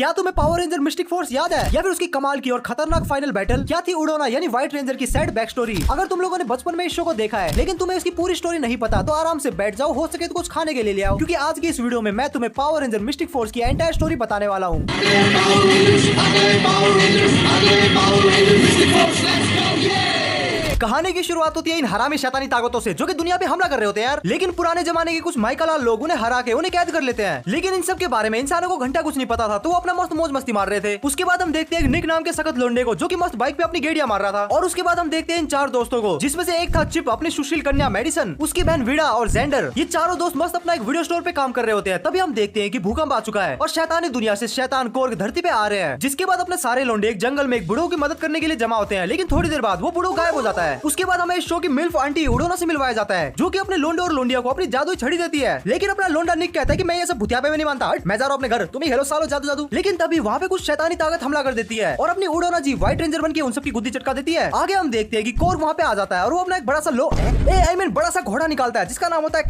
क्या तुम्हें power ranger Mystic Force याद है, या फिर उसकी कमाल की और खतरनाक फाइनल बैटल? क्या थी उडोना यानी व्हाइट रेंजर की सैड बैक स्टोरी? अगर तुम लोगों ने बचपन में इस शो को देखा है लेकिन तुम्हें इसकी पूरी स्टोरी नहीं पता तो आराम से बैठ जाओ, हो सके तो कुछ खाने के लिए ले आओ, क्योंकि आज की इस वीडियो में मैं तुम्हें पावर रेंजर मिस्टिक फोर्स की एंटायर स्टोरी बताने वाला हूँ। कहानी की शुरुआत होती है इन हरामी शैतानी ताकतों से जो कि दुनिया पे हमला कर रहे होते हैं यार। लेकिन पुराने जमाने के कुछ माइकलाल लोग उन्हें हरा के उन्हें कैद कर लेते हैं। लेकिन इन सब के बारे में इंसानों को घंटा कुछ नहीं पता था, तो वो अपना मस्त मौज मस्ती मार रहे थे। उसके बाद हम देखते हैं निक नाम के सख्त लोंडे को जो कि मस्त बाइक पे अपनी गेड़िया मार रहा था। और उसके बाद हम देखते हैं इन चार दोस्तों को, जिसमें से एक था चिप, अपनी सुशील कन्या मेडिसन, उसकी बहन विडा और जेंडर। ये चारों दोस्त मस्त अपना एक वीडियो स्टोर पे काम कर रहे होते हैं। तभी हम देखते हैं कि भूकंप आ चुका है और शैतानी दुनिया से शैतान कोर्ग धरती पे आ रहे हैं। जिसके बाद अपने सारे लोंडे एक जंगल में एक बुढ़ो की मदद करने के लिए जमा होते हैं। लेकिन थोड़ी देर बाद वो बुढ़ो गायब हो जाता है। उसके बाद हमें शो की मिल्फ आंटी उडोना से मिलवाया जाता है, जो कि अपने लोंडे और लोंडिया को अपनी जादुई छड़ी देती है। लेकिन अपना लोंडा निक कहता है कि मैं ये सब भुतिया पे नहीं मानता, हट मैं जा रहा हूं अपने घर, तुम ही हेलो सालो जादू जादू। लेकिन तभी वहाँ पे कुछ शैतानी ताकत हमला कर देती है और अपनी उडोना जी व्हाइट रेंजर बन के उन सबकी गुद्दी चटका देती है। आगे हम देखते हैं कि कोर्ग वहाँ पे आ जाता है और वो अपना एक बड़ा सा बड़ा सा घोड़ा निकालता है जिसका नाम होता है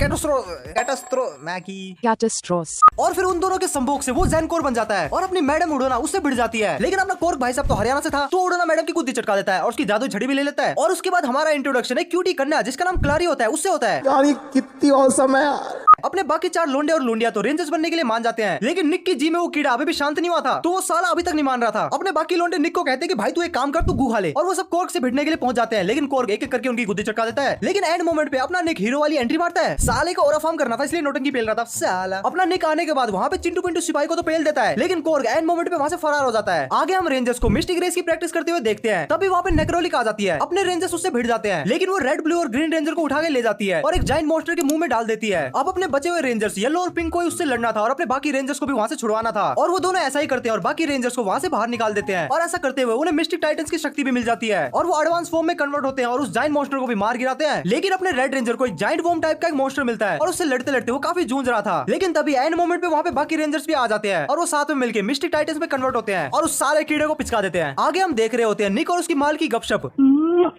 कैटास्ट्रोस। और फिर उन दोनों के संभोग से वो ज़ेनकोर बन जाता है और अपनी मैडम उडोना उससे भिड़ जाती है। लेकिन अपना कोर्ग भाई साहब तो हरियाणा से था, तो उडोना मैडम की गुद्दी चटका देता है और उसकी जादुई छड़ी भी ले लेता है। और उसके बाद हमारा इंट्रोडक्शन है क्यूटी कन्या जिसका नाम क्लारी होता है, उससे होता है। यार ये कितनी औसम है यार। अपने बाकी चार लोंडे और लोंडिया तो रेंजर्स बनने के लिए मान जाते हैं, लेकिन निक की जी में वो कीड़ा अभी भी शांत नहीं हुआ था, तो वो साला अभी तक नहीं मान रहा था। अपने बाकी लोंडे निक को कहते हैं कि भाई तू एक काम कर, तू गू खा ले। और वो सब कोर्ग से भिड़ने के लिए पहुंच जाते हैं, लेकिन कोर्ग एक एक करके उनकी गुद्दी चटका देता है। लेकिन एंड मोमेंट पे अपना निक हीरो वाली एंट्री मारता है। साले को ओराफॉर्म करना था इसलिए नोटंकी पेल रहा था साला। अपना निक आने के बाद वहाँ पे चिंटू पिंटू सिपाही को तो पेल देता है, लेकिन कोर्ग एंड मोमेंट पे वहाँ से फरार हो जाता है। आगे हम रेंजर्स को मिस्टिक रेस की प्रैक्टिस करते हुए देखते हैं। तभी वहाँ पे नेक्रोलिक आ जाती है। अपने रेंजर्स उससे भिड़ जाते हैं, लेकिन वो रेड, ब्लू और ग्रीन रेंजर को उठा के ले जाती है और एक जायंट मॉन्स्टर के मुंह में डाल देती है। अब अपने बचे हुए रेंजर्स येलो और पिंक को उससे लड़ना था और अपने बाकी रेंजर्स को भी वहाँ से छुड़वाना था। और वो दोनों ऐसा ही करते हैं और बाकी रेंजर्स को वहाँ से बाहर निकाल देते हैं। और ऐसा करते हुए उन्हें मिस्टिक टाइटन्स की शक्ति भी मिल जाती है और वो एडवांस फॉर्म में कन्वर्ट होते हैं और उस जायंट मॉन्स्टर को भी मार गिराते हैं। लेकिन अपने रेड रेंजर को एक जायंट वॉर्म टाइप का एक मॉन्स्टर मिलता है और उससे लड़ते लड़ते वो काफी जूझ रहा था। लेकिन तभी एंड मोमेंट पे वहाँ पे बाकी रेंजर्स भी आ जाते हैं और वो साथ में मिलकर मिस्टिक टाइटन्स में कन्वर्ट होते हैं और उस सारे कीड़े को पिचका देते हैं। आगे हम देख रहे होते हैं निक और उसकी माल की गपशप।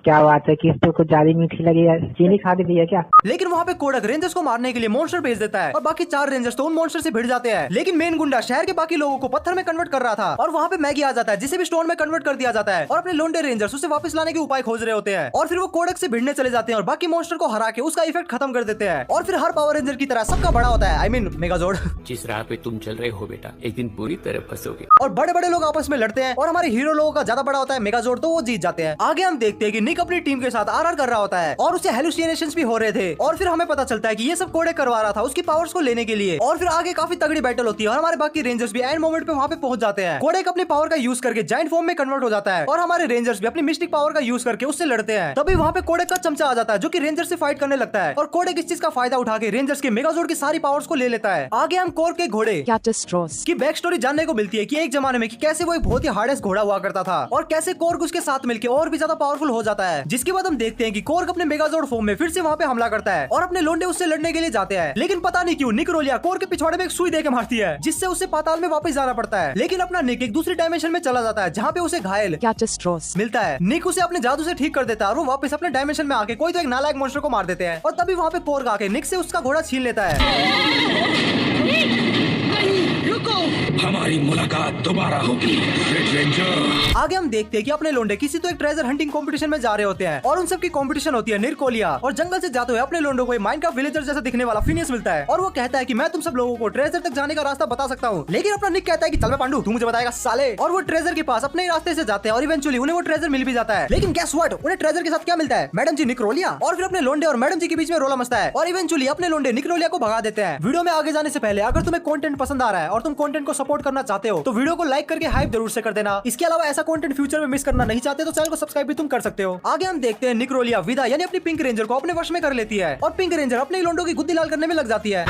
क्या बात है, किस तो कुछ ज्यादा मीठी लगी है, चीनी खा दी है क्या? लेकिन वहाँ पे कोडक रेंजर्स को मारने के लिए मॉन्स्टर भेज देता है और बाकी चार रेंजर्स तो उन मॉन्स्टर से भिड़ जाते हैं। लेकिन मेन गुंडा शहर के बाकी लोगों को पत्थर में कन्वर्ट कर रहा था और वहाँ पे मैगी आ जाता है जिसे भी स्टोन में कन्वर्ट कर दिया जाता है और अपने लोंडे रेंजर्स उसे वापस लाने के उपाय खोज रहे होते हैं। और फिर वो कोडक से भिड़ने चले जाते हैं और बाकी मॉन्स्टर को हरा के उसका इफेक्ट खत्म कर देते हैं। और फिर हर पावर रेंजर की तरह सबका बड़ा होता है, आई मीन मेगाजोर्ड। जिस राह पे तुम चल रहे हो बेटा, एक दिन पूरी तरह फंसोगे। और बड़े बड़े लोग आपस में लड़ते हैं और हमारे हीरो लोगों का ज्यादा बड़ा होता है मेगाजोर्ड, तो वो जीत जाते हैं। आगे हम देखते हैं कि निक अपनी टीम के साथ आरआर कर रहा होता है और उसे हेलुसिनेशंस भी हो रहे थे। और फिर हमें पता चलता है कि ये सब कोडक करवा रहा था उसकी पावर्स को लेने के लिए। और फिर आगे काफी तगड़ी बैटल होती है और हमारे बाकी रेंजर्स भी एंड मोमेंट पे वहाँ पे पहुंच जाते हैं। कोडक अपनी पावर का यूज करके जायंट फॉर्म में कन्वर्ट हो जाता है और हमारे रेंजर्स भी अपनी मिस्टिक पावर का यूज करके उससे लड़ते हैं। तभी वहाँ पे कोडक का चमचा आ जाता है जो कि रेंजर से फाइट करने लगता है और कोडक इस चीज का फायदा उठा के रेंजर्स के मेगाजोर्ड की सारी पावर्स को ले लेता है। आगे हम कोर्ग के घोड़े कैटास्ट्रोस की बैक स्टोरी जानने को मिलती है कि एक जमाने में कि कैसे वो एक बहुत ही हार्डेस्ट घोड़ा हुआ करता था और कैसे कोर्ग उसके साथ मिलकर और भी ज्यादा पावरफुल हो जाता है। जिसके बाद हम देखते हैं कि कोर्ग अपने मेगाजोर्ड फॉर्म में फिर से वहाँ पे हमला करता है और अपने लोंडे उससे लड़ने के लिए जाते हैं। लेकिन पता नहीं क्यों निक रोलिया कोर्ग के पिछवाड़े में एक सुई देके मारती है जिससे उसे पाताल में वापस जाना पड़ता है। लेकिन अपना निक एक दूसरी डायमेंशन में चला जाता है जहाँ पे उसे घायल कैटास्ट्रोस मिलता है। निक उसे अपने जादू से ठीक कर देता है और वो वापस अपने डायमेंशन में आके कोई तो एक नालायक मॉन्स्टर को मार देते हैं। और तभी वहाँ पे कोर्ग आके निक से उसका घोड़ा छीन लेता है। हमारी मुलाकात दोबारा होगी रेंजर। आगे हम देखते हैं कि अपने लोंडे किसी तो एक ट्रेजर हंटिंग कंपटीशन में जा रहे होते हैं और उन सब की कंपटीशन होती है निरकोलिया। और जंगल से जाते हुए अपने लोंडों को माइनक्राफ्ट विलेजर जैसा दिखने वाला फिनियस मिलता है और वो कहता है कि मैं तुम सब लोगों को ट्रेजर तक जाने का रास्ता बता सकता हूँ। लेकिन अपना निक कहता है कि चल बे पांडू, तू मुझे बताएगा साले। और वो ट्रेजर के पास अपने रास्ते से जाते हैं और इवेंचुअली उन्हें वो ट्रेजर मिल भी जाता है। लेकिन गेस व्हाट, उन्हें ट्रेजर के साथ क्या मिलता है? मैडम जी निकरोलिया। और फिर अपने लोंडे और मैडम जी के बीच में रोला मचता है और इवेंचुअली अपने लोंडे निकरोलिया को भगा देते हैं। वीडियो में आगे जाने से पहले अगर तुम्हें कंटेंट पसंद आ रहा है और तुम कंटेंट को सपोर्ट करना चाहते हो तो वीडियो को लाइक करके हाइप जरूर से कर देना। इसके अलावा ऐसा कंटेंट फ्यूचर में मिस करना नहीं चाहते तो चैनल को सब्सक्राइब भी तुम कर सकते हो। आगे हम देखते हैं निकरोलिया विदा यानी अपनी पिंक रेंजर को अपने वश में कर लेती है और पिंक रेंजर अपने लोंडों की गुद्दी लाल करने में लग जाती है।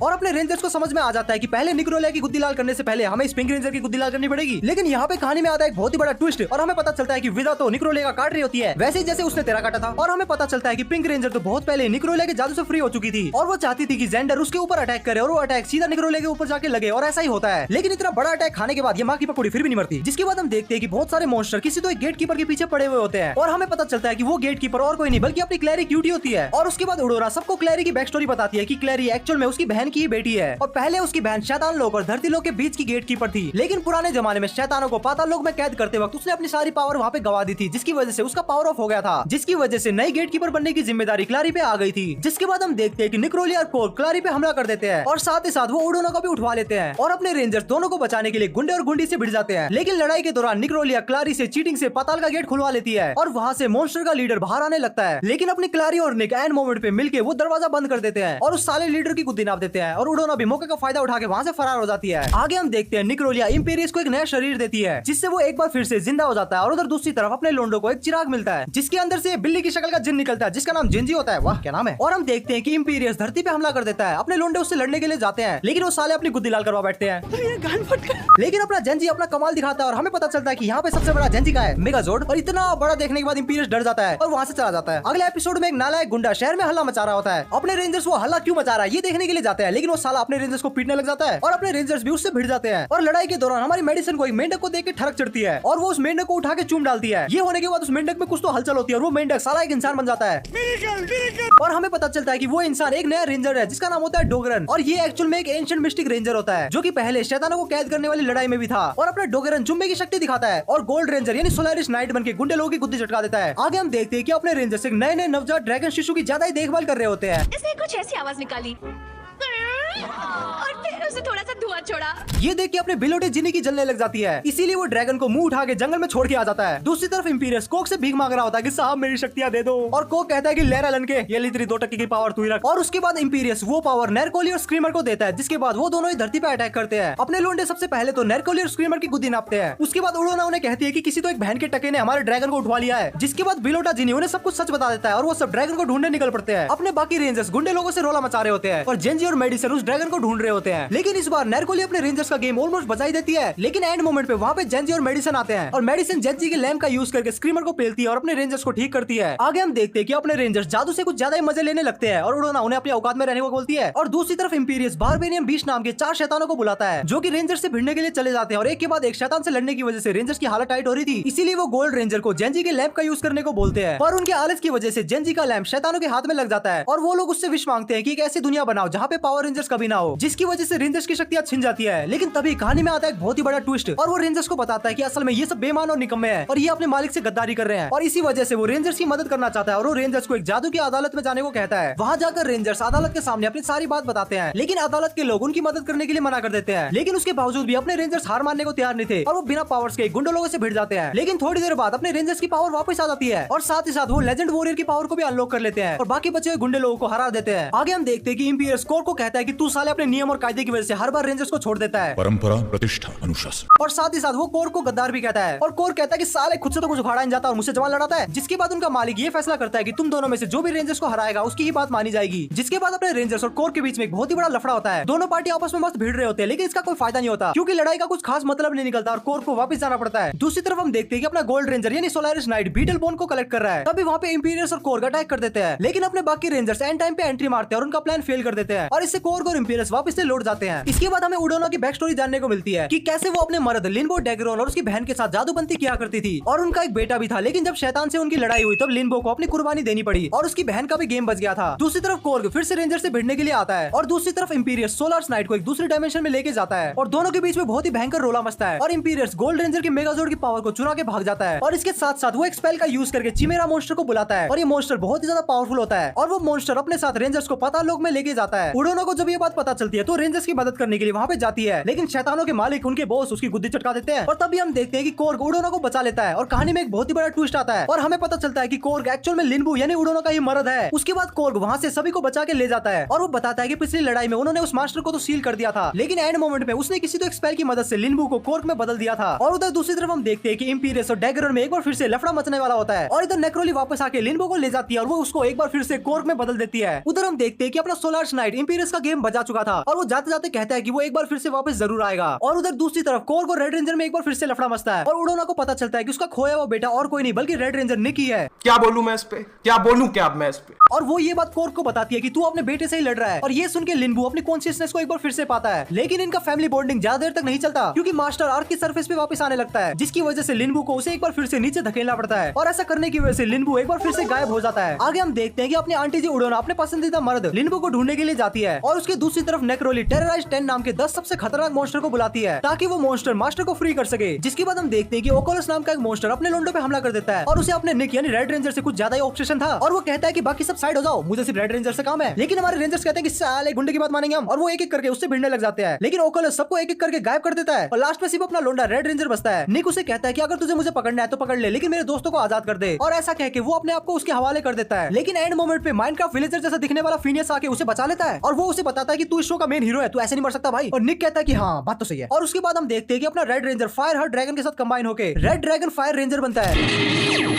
और अपने रेंजर्स को समझ में आ जाता है कि पहले निकरोलिया की गुद्दी लाल करने से पहले हमें इस पिंक रेंजर की गुद्दी लाल करनी पड़ेगी। लेकिन यहाँ पे कहानी में आता है एक बहुत ही बड़ा ट्विस्ट और हमें पता चलता है कि विदा तो निकरोलिया का काट रही होती है वैसे ही जैसे उसने तेरा काटा था। और हमें पता चलता है कि पिंक रेंजर तो बहुत पहले निकरोलिया के जादू से फ्री हो चुकी थी और वो चाहती थी कि जेंडर उसके ऊपर अटैक करे और वो अटैक सीधा निकरोलिया के ऊपर जाके लगे और ऐसा ही होता है। लेकिन इतना बड़ा अटैक खाने के बाद ये माँ की पकौड़ी फिर भी नहीं मरती। जिसके बाद हम देखते हैं कि बहुत सारे मॉन्स्टर किसी तो एक गेट कीपर के पीछे पड़े हुए होते हैं और हमें पता चलता है कि वो गेट कीपर और कोई नहीं बल्कि अपनी क्लैरी क्यूटी होती है। और उसके बाद उडोरा सबको क्लैरी की बैक स्टोरी बताती है कि क्लैरी एक्चुअल में उसकी बहन की बेटी है और पहले उसकी बहन शैतान लोक और धरती लोक के बीच की गेट कीपर थी। लेकिन पुराने जमाने में शैतानों को पाताल लोक में कैद करते वक्त उसने अपनी सारी पावर वहाँ पे गवा दी थी, जिसकी वजह से उसका पावर ऑफ हो गया था, जिसकी वजह से नई गेट कीपर बनने की जिम्मेदारी क्लारी पे आ गई थी। जिसके बाद हम देखते हैं कि निक्रोलिया और कोर क्लारी पे हमला कर देते हैं और साथ ही साथ वो उडोना को भी उठवा लेते हैं और अपने रेंजर्स दोनों को बचाने के लिए गुंडे और गुंडी से भिड़ जाते हैं। लेकिन लड़ाई के दौरान निक्रोलिया क्लारी से चीटिंग से पाताल का गेट खुलवा लेती है और वहाँ से मॉन्स्टर का लीडर बाहर आने लगता है। लेकिन अपनी क्लारी और निक एंड मोमेंट पे मिलके वो दरवाजा बंद कर देते हैं और उस साले लीडर की गुद्दी नाप देते हैं और उडोना भी मौके का फायदा उठा के वहाँ से फरार हो जाती है। आगे हम देखते हैं निक्रोलिया इंपीरियस को एक नया शरीर देती है जिससे वो एक बार फिर से जिंदा हो जाता है और उधर दूसरी तरफ अपने लोंडो को एक चिराग मिलता है जिसके अंदर से बिल्ली की शक्ल का जिन निकलता है जिसका नाम जिंजी होता है। वाह क्या नाम है। और हम देखते हैं कि इंपीरियस धरती पे हमला कर देता है। अपने लोंडे उससे लड़ने के लिए जाते हैं लेकिन वो साले अपनी गुद्दी लाल करवा बैठते हैं। लेकिन अपना जेंजी अपना कमाल दिखाता है और हमें पता चलता है कि यहाँ पे सबसे बड़ा जेंजी का है मेगाजोर्ड और इतना बड़ा देखने के बाद इंपीरियस डर जाता है और वहाँ से चला जाता है। अगले एपिसोड में एक नालायक गुंडा शहर में हल्ला मचा रहा होता है। अपने रेंजर्स वो हल्ला क्यों मचा रहा है ये देखने के लिए जाते हैं लेकिन वो साला अपने रेंजर्स को पीटने लग जाता है और अपने रेंजर्स भी उससे भिड़ जाते हैं। और लड़ाई के दौरान हमारी मेडिसिन को एक मेंढक को देख के ठरक चढ़ती है और वो उस मेंढक को उठा के चूम डालती है। ये होने के बाद उस मेंढक में कुछ तो हलचल होती है और वो मेंढक साला एक इंसान बन जाता है और हमें पता चलता है कि वो इंसान एक नया रेंजर है जिसका नाम होता है डोगरन और ये एक्चुअल में एक एंशिएंट मिस्टिक रेंजर होता है जो कि पहले शैतानों को कैद करने वाली लड़ाई में भी था और अपना डोगरन चुम्बे की शक्ति दिखाता है और गोल्ड रेंजर यानी सोलारिस नाइट बन के गुंडे लोगों की गुद्दी चटका देता है। आगे हम देखते हैं कि अपने रेंजर्स एक नए नवजात ड्रैगन शिशु की ज्यादा ही देखभाल कर रहे होते हैं। इसने कुछ ऐसी आवाज निकाली और फिर उसे थोड़ा सा धुआं छोड़ा। ये देख के अपने बिलोटे जिनी की जलने लग जाती है इसीलिए वो ड्रैगन को मुंह उठा के जंगल में छोड़ के आ जाता है। दूसरी तरफ इंपीरियस कोक से भीख मांग रहा होता है कि साहब मेरी शक्तियां दे दो और कोक कहता है कि लेरा लन के ये ली तेरी 2 टक्के की पावर तू ही रख। और उसके बाद इंपीरियस वो पावर नेरकोली और स्क्रीमर को देता है जिसके बाद वो दोनों ही धरती पे अटैक करते हैं। अपने लोंडे सबसे पहले तो नेरकोली और स्क्रीमर की गुद्दी नापते हैं। उसके बाद उड़ोना उन्हें कहती है कि किसी तो एक बहन के टके ने हमारे ड्रैगन को उठवा लिया है। जिसके बाद बिलोटा जिनी उन्हें सब कुछ सच बता देता है और वो सब ड्रैगन को ढूंढने निकल पड़ते हैं। अपने बाकी रेंजर्स गुंडे लोगों से रोला मचा रहे होते हैं और जेंजी और मेडिसन उस ड्रैगन को ढूंढ रहे होते हैं। लेकिन इस बार नेरकोली अपने रेंजर्स का गेम ऑलमोस्ट बचा ही देती है लेकिन एंड मोमेंट पे वहाँ पे जेंजी और मेडिसन आते हैं और मेडिसन जेंजी के लैम्प का यूज करके स्क्रीमर को पेलती है और अपने रेंजर्स को ठीक करती है। आगे हम देखते हैं कि अपने रेंजर्स जादू से कुछ ज्यादा ही मजे लेने लगते हैं और उड़ोना उन्हें अपने औकात में रहने को बोलती है। और दूसरी तरफ इंपीरियस बारबेरियन बीच नाम के 4 शैतानों को बुलाता है जो कि रेंजर्स से भिड़ने के लिए चले जाते हैं और एक के बाद एक शैतान से लड़ने की वजह से रेंजर्स की हालत टाइट हो रही थी इसीलिए वो गोल्ड रेंजर को जेंजी के लैम्प का यूज करने को बोलते हैं। पर उनके आलस की वजह से जेंजी का लैम्प शैतानों के हाथ में लग जाता है और वो लोग उससे विश मांगते हैं कि एक ऐसी दुनिया बनाओ जहाँ पे पावर रेंजर्स कभी ना हो, जिसकी वजह से रेंजर्स की शक्तियां छिन जाती है। लेकिन तभी कहानी में आता है एक बहुत ही बड़ा ट्विस्ट और वो रेंजर्स को बताता है कि असल में ये सब बेईमान और निकम्मे हैं और ये अपने मालिक से गद्दारी कर रहे हैं और इसी वजह से वो रेंजर्स की मदद करना चाहता है और वो रेंजर्स को एक जादू की अदालत में जाने को कहता है। वहाँ जाकर रेंजर्स अदालत के सामने अपनी सारी बात बताते हैं लेकिन अदालत के लोग उनकी मदद करने के लिए मना कर देते हैं। लेकिन उसके बावजूद भी अपने रेंजर्स हार मानने को तैयार नहीं थे और वो बिना पावर्स के गुंडों लोगों से भिड़ जाते हैं। लेकिन थोड़ी देर बाद अपने रेंजर्स की पावर वापस आ जाती है और साथ ही साथ वो लेजेंड वॉरियर की पावर को भी अनलॉक कर लेते हैं और बाकी बचे हुए गुंडे लोगों को हरा देते हैं। आगे हम देखते हैं कि इंपीरियर स्कोर को कहता है कि तू साले अपने नियम और कायदे की वजह से हर बार रेंजर्स को छोड़ देता है, परंपरा, प्रतिष्ठा, अनुशासन। और साथ ही साथ वो कोर को गद्दार भी कहता है और कोर कहता है कि साले खुद से तो कुछ उखाड़ा नहीं जाता और मुझसे जवान लड़ाता है। जिसके बाद उनका मालिक ये फैसला करता है कि तुम दोनों में से जो भी रेंजर्स को हराएगा उसकी ही बात मानी जाएगी। जिसके बाद अपने रेंजर्स और कोर के बीच में एक बहुत ही बड़ा लफड़ा होता है। दोनों पार्टी आपस में मस्त भिड़ रहे होते हैं लेकिन इसका कोई फायदा नहीं होता क्योंकि लड़ाई का कुछ खास मतलब नहीं निकलता और कोर को वापस जाना पड़ता है। दूसरी तरफ हम देखते हैं कि अपना गोल्ड रेंजर यानी सोलारिस नाइट बीटल बोन को कलेक्ट कर रहा है। तभी वहाँ पे इंपीरियर्स और कोर का अटैक कर देते हैं लेकिन अपने बाकी रेंजर्स एंड टाइम पे एंट्री मारते हैं और उनका प्लान फेल कर देते हैं और इससे कोर और इंपीरियर्स वापस से लौट जाते हैं। इसके बाद हमें उडोना की बैक स्टोरी जानने को मिलती है कि कैसे वो अपने मर्द लिनबो डेगरोन और उसकी बहन के साथ जादूबंदी किया करती थी और उनका एक बेटा भी था। लेकिन जब शैतान से उनकी लड़ाई हुई तब लिनबो को अपनी कुर्बानी देनी पड़ी और उसकी बहन का भी गेम बच गया था। दूसरी तरफ कोर्ग फिर से रेंजर से भिड़ने के लिए आता है और दूसरी तरफ इंपीरियर्स सोलार्स नाइट को एक दूसरी डायमेंशन में लेके जाता है और दोनों के बीच में बहुत ही भयंकर रोला मचता है और इंपीरियर्स गोल्ड रेंजर की मेगाजोर्ड की पावर को चुरा के भाग जाता है और इसके साथ साथ वो एक स्पेल का यूज करके चिमेरा मॉन्स्टर को बुलाता है और ये मॉन्स्टर बहुत ही ज्यादा पावरफुल होता है और वो मॉन्स्टर अपने साथ रेंजर्स को पाताल लोक में लेके जाता है। उडोना को जब ये बात पता चलती है तो रेंजर्स की मदद करने के लिए वहाँ पे जाती है लेकिन शैतानों के मालिक उनके बॉस उसकी गुद्दी चटका देते हैं और तभी हम देखते हैं कि कोर्ग उडोना को बचा लेता है और कहानी में एक बहुत ही बड़ा ट्विस्ट आता है और हमें पता चलता है कि कोर्ग एक्चुअल में लिनबू यानी उडोना का ही मर्द है। उसके बाद कोर्ग वहाँ से सभी को बचा के ले जाता है और वो बताता है कि पिछली लड़ाई में उन्होंने उस मास्टर को तो सील कर दिया था लेकिन एंड मोमेंट में उसने किसी तो एक स्पेल की मदद से लिनबू को कोर्ग में बदल दिया था। और उधर दूसरी तरफ हम देखते हैं कि इंपीरियस और डैगरन में एक बार फिर से लफड़ा मचने वाला होता है और इधर नेक्रोली वापस आके लिनबू को ले जाती है और वो उसको एक बार फिर से कोर्ग में बदल देती है। उधर हम देखते हैं कि अपना सोलार्स नाइट इंपीरियस का गेम बजा चुका था और वो जाते जाते कहता है कि वो एक एक बार फिर से वापस जरूर आएगा। और उधर दूसरी तरफ कोर को रेड रेंजर में एक बार फिर से लफड़ा मचता है और उडोना को पता चलता है कि उसका खोया हुआ बेटा और कोई नहीं बल्कि रेड रेंजर निक ही है। क्या बोलूं मैं इस पे, क्या बोलूं क्या मैं इस पे। और वो ये बात कोर को बताती है कि तू अपने बेटे से ही लड़ रहा है। और ये सुन के लिनबू अपनी कॉन्शियसनेस को एक बार फिर से पाता है, लेकिन इनका फैमिली बॉन्डिंग ज्यादा देर तक नहीं चलता क्योंकि मास्टर अर्थ की सरफेस पे वापस आने लगता है, जिसकी वजह से लिनबू को उसे एक बार फिर से नीचे धकेलना पड़ता है। और ऐसा करने की वजह से लिनबू एक बार फिर से गायब हो जाता है। आगे हम देखते हैं कि अपनी आंटी जी उडोना अपने पसंदीदा मर्द लिनबू को ढूंढने के लिए जाती है और उसके दूसरी तरफ नेक्रोली टेरराइज 10 नाम के 10 सबसे खतरनाक मॉन्स्टर को बुलाती है ताकि वो मॉन्स्टर मास्टर को फ्री कर सके। जिसके बाद हम देखते हैं कि ओकोलस नाम का एक मॉन्स्टर अपने लोंडो पे हमला कर देता है और उसे अपने निक यानी रेड रेंजर से कुछ ज्यादा ही ऑब्सेशन था और वो कहता है कि बाकी सब साइड हो जाओ, मुझे सिर्फ रेड रेंजर से काम है। लेकिन हमारे रेंजर्स कहते हैं कि साले गुंडे की बात मानेंगे हम, और वो एक एक करके उससे भिड़ने लग जाते हैं। लेकिन ओकोलस सबको एक एक करके गायब कर देता है और लास्ट में सिर्फ अपना लोंडा रेड रेंजर बचता है। निक उसे कहता है कि अगर तुझे मुझे पकड़ना है तो पकड़ ले, लेकिन मेरे दोस्तों को आजाद कर दे। और ऐसा कह के वो अपने आप को उसके हवाले कर देता है। लेकिन एंड मोमेंट पे माइनक्राफ्ट विलेजर जैसा दिखने वाला फिनियस आके उसे बचा लेता है और वो उसे बताता है कि तू इस शो का मेन हीरो है, तू ऐसे नहीं मर सकता भाई। और निक कहता है कि हाँ बात तो सही है। और उसके बाद हम देखते हैं कि अपना red ranger fire heart dragon के साथ कंबाइन होकर रेड ड्रैगन फायर रेंजर बनता है।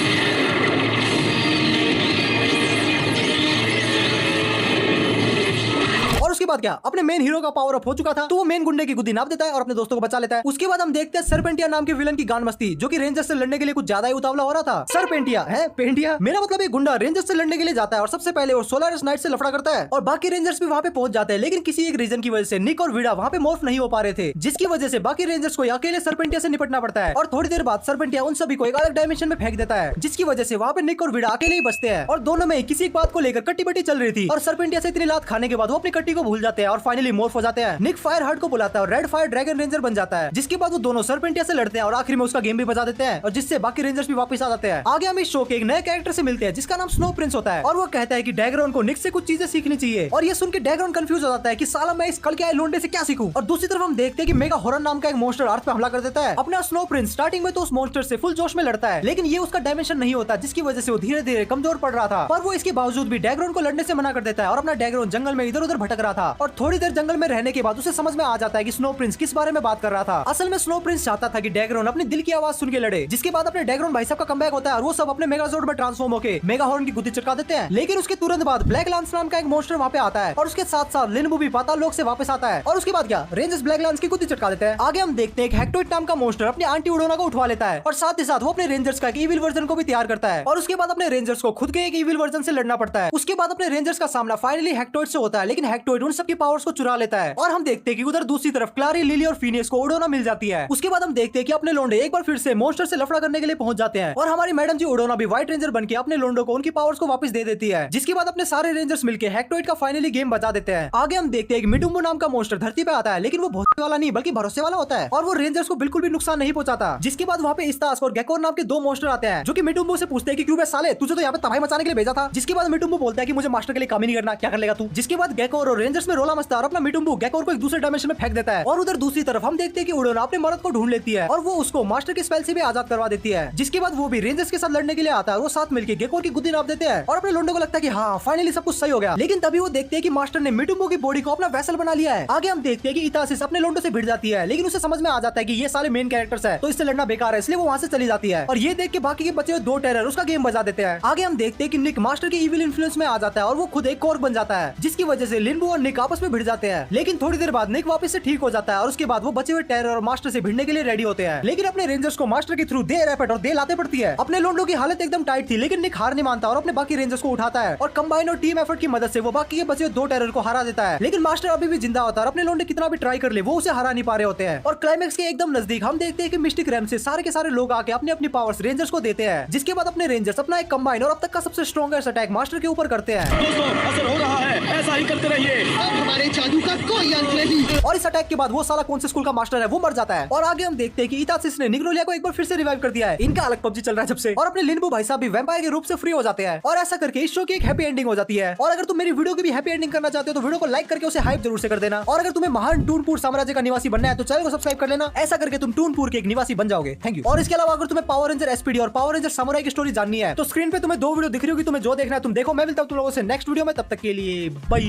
और उसके बाद क्या अपने मेन हीरो का पावर अप हो चुका था तो वो मेन गुंडे की गुद्दी नाप देता है और अपने दोस्तों को बचा लेता है। उसके बाद हम देखते हैं सरपेंटिया नाम के विलन की गान मस्ती, जो कि रेंजर से लड़ने के लिए कुछ ज्यादा ही उतावला हो रहा था। सरपेंटिया है पेंटिया, मेरा मतलब ये गुंडा रेंजर से लड़ने के लिए जाता है और सबसे पहले वो सोलारिस नाइट से लफड़ा करता है और बाकी रेंजर्स भी वहाँ पे पहुंच जाते हैं। लेकिन किसी एक रीजन की वजह से निक और विडा वहाँ पे मोर्फ नहीं हो पा रहे थे, जिसकी वजह से बाकी रेंजर्स को अकेले सरपेंटिया से निपटना पड़ता है। और थोड़ी देर बाद सरपेंटिया उन सभी को एक अलग डायमेंशन में फेंक देता है, जिसकी वजह से वहाँ पे निक और विडा अकेले ही बचते हैं। और दोनों में किसी एक बात को लेकर कट्टी बट्टी चल रही थी और सरपेंटिया से इतनी लात खाने के बाद वो अपनी कट्टी को भूल जाते हैं और फाइनली मोर्फ हो जाते हैं। निक फायर हर्ट को बुलाता है और रेड फायर ड्रैगन रेंजर बन जाता है, जिसके बाद वो दोनों सरपेंटिया से लड़ते हैं और आखिर में उसका गेम भी बजा देते हैं और जिससे बाकी रेंजर्स भी वापस आ जाते हैं। आगे हम इस शो के एक नए कैरेक्टर से मिलते हैं जिसका नाम स्नो प्रिंस होता है और वो कहता है कि डैगरॉन को निक से कुछ चीजें सीखनी चाहिए। और ये सुन के डैगरॉन कंफ्यूज हो जाता है कि साला मैं इस कल के आए लोंडे से क्या सीखूं। और दूसरी तरफ हम देखते हैं कि मेगा हॉरर नाम का एक मॉन्स्टर अर्थ पे हमला कर देता है। अपना स्नो प्रिंस स्टार्टिंग में तो उस मॉन्स्टर से फुल जोश में लड़ता है, लेकिन ये उसका डायमेंशन नहीं होता, जिसकी वजह से वो धीरे धीरे कमजोर पड़ रहा था। पर वो इसके बावजूद भी डैगरॉन को लड़ने से मना कर देता है और अपना डैगरॉन जंगल में इधर उधर भटक रहा था। और थोड़ी देर जंगल में रहने के बाद उसे समझ में आ जाता है कि स्नो प्रिंस किस बारे में बात कर रहा था। असल में स्नो प्रिंस चाहता था कि डैगरॉन अपने दिल की आवाज सुन के लड़े, जिसके बाद अपने डैगरॉन भाई साहब का कमबैक होता है और वो सब अपने मेगाजोर्ड में ट्रांसफॉर्म होकर मेगा हॉर्न की गुद्दी चटका देते हैं। लेकिन उसके तुरंत बाद ब्लैक लांस नाम का एक मॉन्स्टर वहाँ पे आता है और उसके साथ साथ लिनबू भी पाताल लोक से वापस आता है। और उसके बाद क्या रेंजर्स ब्लैक लांस की गुद्दी चटका देते हैं। आगे हम देखते हैं हेक्टोइड नाम का मॉन्स्टर अपनी आंटी उडोना को उठवा लेता है और साथ ही साथ वो अपने रेंजर्स का एक इविल वर्जन को भी तैयार करता है। और उसके बाद अपने रेंजर्स को खुद के एक इविल वर्जन से लड़ना पड़ता है। उसके बाद अपने रेंजर्स का सामना फाइनली हेक्टोइड से होता है, लेकिन हेक्टोइड उन सबकी पावर्स को चुरा लेता है। और हम देखते हैं कि उधर दूसरी तरफ क्लारी, लिली और फिनियस को उडोना मिल जाती है। उसके बाद हम देखते हैं कि अपने लोंडे एक बार फिर से मॉन्स्टर से लफड़ा करने के लिए पहुंच जाते हैं और हमारी मैडम जी उडोना भी व्हाइट रेंजर बनके अपने लोंडो को उनकी पावर्स को वापस दे देती है, जिसके बाद अपने सारे रेंजर्स मिलकर हेक्टोइड का फाइनली गेम बजा देते हैं। आगे हम देखते हैं कि मिडुम्बो नाम का मॉन्स्टर धरती पे आता है, लेकिन वो भोसले वाला नहीं बल्कि भरोसे वाला होता है और वो रेंजर्स को बिल्कुल भी नुकसान नहीं पहुंचाता। जिसके बाद वहाँ पे इस्तास और गेकोर नाम के दो मॉन्स्टर आते हैं, जो कि मिडुम्बो से पूछते हैं कि क्यों बे साले, तुझे तो यहाँ पे तबाही मचाने के लिए भेजा था। जिसके बाद मिडुम्बो बोलता है कि मुझे मास्टर के लिए काम ही नहीं करना, क्या कर लेगा तू। जिसके बाद गेकोर और रेंजर्स में रोला मचता है और अपना मिडुम्बो गेकोर को एक दूसरे डायमेंशन में फेंक देता है। और उधर दूसरी तरफ हम देखते हैं कि उडोना अपने मर्द को ढूंढ लेती है और वो उसको मास्टर के स्पेल से भी आजाद करवा देती है। जिसके बाद वो भी रेंजर्स के साथ लड़ने के लिए आता है, वो साथ मिलकर गेकोर की गुद्दी नाप देते हैं और अपने लोंडो को लगता है कि हाँ फाइनली सब कुछ सही हो गया। लेकिन तभी वो देखते हैं कि मास्टर ने मिडुम्बो की बॉडी को अपना वेसल बना लिया है। आगे हम देखते हैं कि इतासिस अपने लोंडो से भिड़ जाती है, लेकिन उसे समझ में आ जाता है कि ये सारे मेन कैरेक्टर्स है तो इससे लड़ना बेकार है, इसलिए वो वहाँ से चली जाती है। और ये देख के बाकी के बचे हुए दो टेरर उसका गेम बजा देते हैं। आगे हम देखते हैं कि निक मास्टर के इविल इन्फ्लुएंस में आ जाता है और वो खुद एक कॉर्क बन जाता है, जिसकी वजह से लिनबू और निक आपस में भिड़ जाते हैं। लेकिन थोड़ी देर बाद निक वापस से ठीक हो जाता है और उसके बाद वो बचे हुए टेरर और मास्टर से भिड़ने के लिए रेडी होते हैं। लेकिन अपने रेंजर्स को मास्टर के थ्रू दे रैपेट और दे लाते पड़ती है। अपने लोंडो की हालत एकदम टाइट थी, लेकिन निक हार नहीं मानता और अपने बाकी रेंजर्स को उठाता है और कंबाइन और टीम एफर्ट की मदद से वो बाकी के बचे हुए दो टेरर को हरा देता है। लेकिन मास्टर अभी भी जिंदा होता है और अपने लोंडे कितना भी ट्राई कर ले वो उसे हरा नहीं पा रहे होते हैं। और क्लाइमेक्स के एकदम नजदीक हम देखते हैं कि मिस्टिक रैम से सारे के सारे लोग आके अपनी अपनी पावर्स रेंजर्स को देते हैं, जिसके बाद अपने रेंजर्स अपना एक कंबाइन और अब तक का सबसे स्ट्रॉन्गेस्ट अटैक मास्टर के ऊपर करते हैं। दोस्तों असर हो रहा है, ऐसा ही करते रहिए। अब हमारे जादू का कोई अंत नहीं। और इस अटैक के बाद वो साला कौन से स्कूल का मास्टर है वो मर जाता है। और आगे हम देखते हैं कि इतासिस ने निग्रोलिया को एक बार फिर से रिवाइव कर दिया है। इनका अलग पबजी चल रहा है जब से। और अपने लिनबू भाई साहब भी वैम्पायर के रूप से फ्री हो जाते हैं और ऐसा करके इस शो की एक हैप्पी एंडिंग हो जाती है। और अगर तुम मेरी वीडियो की भी हैप्पी एंडिंग करना चाहते हो तो वीडियो को लाइक करके उसे हाइप जरूर से कर देना। और अगर तुम्हें महान टूनपुर साम्राज्य का निवासी बनना है तो चैनल को सब्सक्राइब कर लेना, ऐसा करके तुम टूनपुर के एक निवासी बन जाओगे। Thank you. और इसके अलावा अगर तुम्हें पावर रेंजर एसपीडी और पावर रेंजर सामुराई की स्टोरी जाननी है तो स्क्रीन पे तुम्हें दो वीडियो दिख रही होगी, तुम्हें जो देखना है तुम देखो। मैं मिलता हूं तुम लोगों से नेक्स्ट वीडियो में, तब तक के लिए बाय।